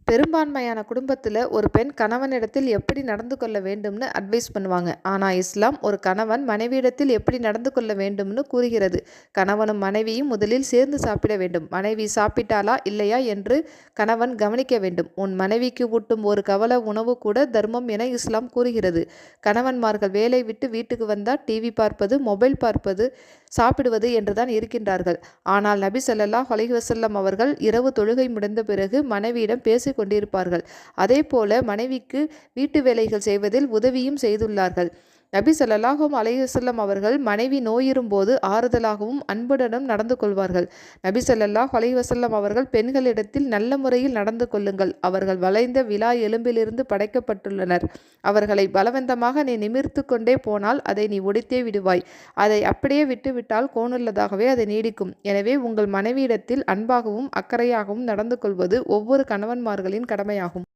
பெரும்பான்மையான குடும்பத்தில் ஒரு பெண் கணவனிடத்தில் எப்படி நடந்து கொள்ள வேண்டும்னு அட்வைஸ் பண்ணுவாங்க. ஆனால் இஸ்லாம் ஒரு கணவன் மனைவியிடத்தில் எப்படி நடந்து கொள்ள வேண்டும்னு கூறுகிறது. கணவனும் மனைவியும் முதலில் சேர்ந்து சாப்பிட வேண்டும். மனைவி சாப்பிட்டாளா இல்லையா என்று கணவன் கவனிக்க வேண்டும். உன் மனைவிக்கு ஊட்டும் ஒரு கவல உணவு கூட தர்மம் என இஸ்லாம் கூறுகிறது. கணவன்மார்கள் வேலை விட்டு வீட்டுக்கு வந்தால் டிவி பார்ப்பது, மொபைல் பார்ப்பது, சாப்பிடுவது என்றுதான் இருக்கின்றார்கள். ஆனால் நபி ஸல்லல்லாஹு அலைஹி வஸல்லம் அவர்கள் இரவு தொழுகை முடிந்த பிறகு மனைவியிடம் பேசிக் கொண்டிருப்பார்கள். அதே போல மனைவிக்கு வீட்டு வேலைகள் செய்வதில் உதவியும் செய்துள்ளார்கள். நபி ஸல்லல்லாஹு அலைஹி வஸல்லம் அவர்கள் மனைவி நோயுறும்போது ஆறுதலாகவும் அன்புடனும் நடந்து கொள்வார்கள். நபி ஸல்லல்லாஹு அலைஹி வஸல்லம் அவர்கள் பெண்களிடத்தில் நல்ல முறையில் நடந்து கொள்ளுங்கள். அவர்கள் வளைந்த விலா எலும்பிலிருந்து படைக்கப்பட்டுள்ளனர். அவர்களை பலவந்தமாக நீ நிமிர்த்து கொண்டே போனால் அதை நீ ஒடித்தே விடுவாய். அதை அப்படியே விட்டுவிட்டால் கோணுள்ளதாகவே அதை நீடிக்கும். எனவே உங்கள் மனைவியிடத்தில் அன்பாகவும் அக்கறையாகவும் நடந்து கொள்வது ஒவ்வொரு கணவன்மார்களின் கடமையாகும்.